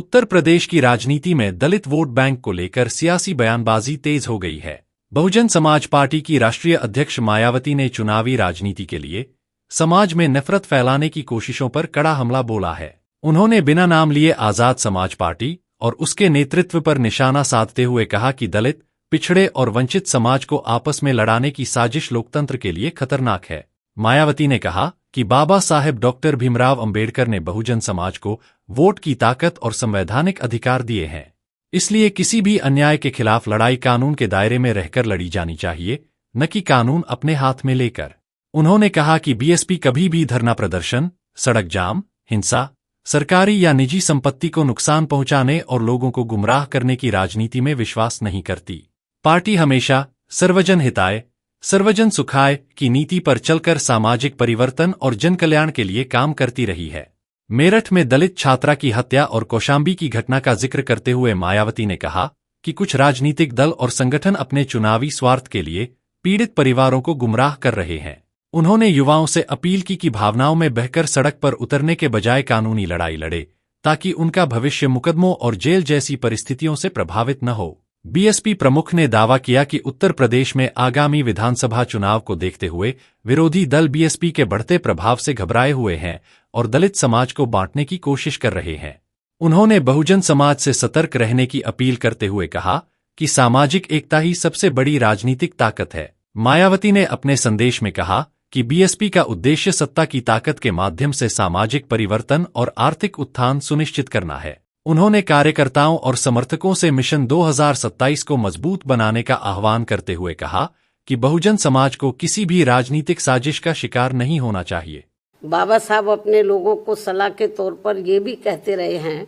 उत्तर प्रदेश की राजनीति में दलित वोट बैंक को लेकर सियासी बयानबाजी तेज हो गई है। बहुजन समाज पार्टी की राष्ट्रीय अध्यक्ष मायावती ने चुनावी राजनीति के लिए समाज में नफरत फैलाने की कोशिशों पर कड़ा हमला बोला है। उन्होंने बिना नाम लिए आजाद समाज पार्टी और उसके नेतृत्व पर निशाना साधते हुए कहा कि दलित, पिछड़े और वंचित समाज को आपस में लड़ाने की साजिश लोकतंत्र के लिए खतरनाक है। मायावती ने कहा कि बाबा साहेब डॉक्टर भीमराव अंबेडकर ने बहुजन समाज को वोट की ताकत और संवैधानिक अधिकार दिए हैं, इसलिए किसी भी अन्याय के खिलाफ लड़ाई कानून के दायरे में रहकर लड़ी जानी चाहिए, न कि कानून अपने हाथ में लेकर। उन्होंने कहा कि बीएसपी कभी भी धरना प्रदर्शन, सड़क जाम, हिंसा, सरकारी या निजी संपत्ति को नुकसान पहुंचाने और लोगों को गुमराह करने की राजनीति में विश्वास नहीं करती। पार्टी हमेशा सर्वजन हिताय, सर्वजन सुखाय की नीति पर चलकर सामाजिक परिवर्तन और जन कल्याण के लिए काम करती रही है। मेरठ में दलित छात्रा की हत्या और कौशांबी की घटना का जिक्र करते हुए मायावती ने कहा कि कुछ राजनीतिक दल और संगठन अपने चुनावी स्वार्थ के लिए पीड़ित परिवारों को गुमराह कर रहे हैं। उन्होंने युवाओं से अपील की कि भावनाओं में बहकर सड़क पर उतरने के बजाय कानूनी लड़ाई लड़े, ताकि उनका भविष्य मुकदमों और जेल जैसी परिस्थितियों से प्रभावित न हो। बीएसपी प्रमुख ने दावा किया कि उत्तर प्रदेश में आगामी विधानसभा चुनाव को देखते हुए विरोधी दल बीएसपी के बढ़ते प्रभाव से घबराए हुए हैं और दलित समाज को बांटने की कोशिश कर रहे हैं। उन्होंने बहुजन समाज से सतर्क रहने की अपील करते हुए कहा कि सामाजिक एकता ही सबसे बड़ी राजनीतिक ताकत है। मायावती ने अपने संदेश में कहा कि बीएसपी का उद्देश्य सत्ता की ताकत के माध्यम से सामाजिक परिवर्तन और आर्थिक उत्थान सुनिश्चित करना है। उन्होंने कार्यकर्ताओं और समर्थकों से मिशन 2027 को मजबूत बनाने का आह्वान करते हुए कहा कि बहुजन समाज को किसी भी राजनीतिक साजिश का शिकार नहीं होना चाहिए। बाबा साहब अपने लोगों को सलाह के तौर पर ये भी कहते रहे हैं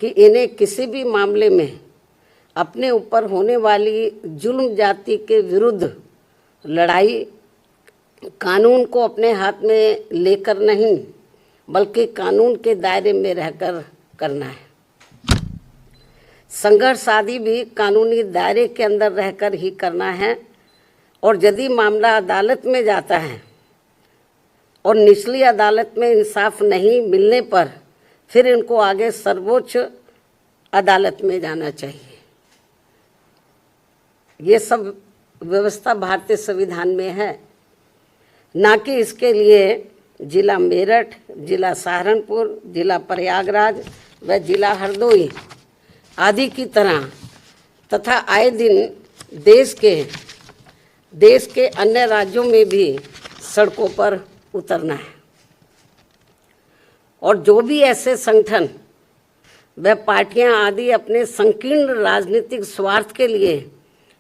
कि इन्हें किसी भी मामले में अपने ऊपर होने वाली जुल्म जाति के विरुद्ध लड़ाई कानून को अपने हाथ में लेकर नहीं, बल्कि कानून के दायरे में रहकर करना है। संघर्ष आदि भी कानूनी दायरे के अंदर रहकर ही करना है, और यदि मामला अदालत में जाता है और निचली अदालत में इंसाफ नहीं मिलने पर फिर इनको आगे सर्वोच्च अदालत में जाना चाहिए। ये सब व्यवस्था भारतीय संविधान में है, ना कि इसके लिए जिला मेरठ, जिला सहारनपुर, जिला प्रयागराज व जिला हरदोई आदि की तरह तथा आए दिन देश के अन्य राज्यों में भी सड़कों पर उतरना है। और जो भी ऐसे संगठन व पार्टियां आदि अपने संकीर्ण राजनीतिक स्वार्थ के लिए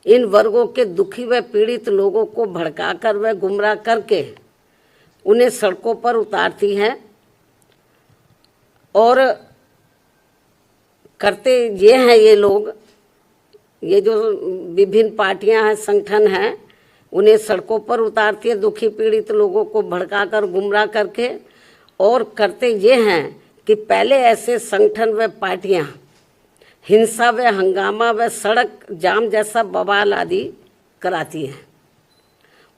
इन वर्गों के दुखी व पीड़ित लोगों को भड़काकर व गुमराह करके उन्हें सड़कों पर उतारती हैं और करते ये हैं, ये लोग, ये जो विभिन्न पार्टियां हैं, संगठन हैं, उन्हें सड़कों पर उतारती है दुखी पीड़ित लोगों को भड़काकर गुमराह करके, और करते ये हैं कि पहले ऐसे संगठन व पार्टियां हिंसा व हंगामा व सड़क जाम जैसा बवाल आदि कराती हैं,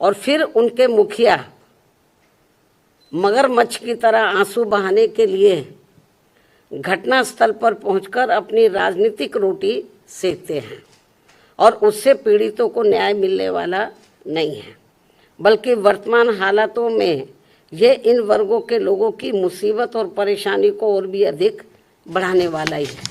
और फिर उनके मुखिया मगरमच्छ की तरह आंसू बहाने के लिए घटनास्थल पर पहुंचकर अपनी राजनीतिक रोटी सेकते हैं, और उससे पीड़ितों को न्याय मिलने वाला नहीं है, बल्कि वर्तमान हालातों में ये इन वर्गों के लोगों की मुसीबत और परेशानी को और भी अधिक बढ़ाने वाला ही है।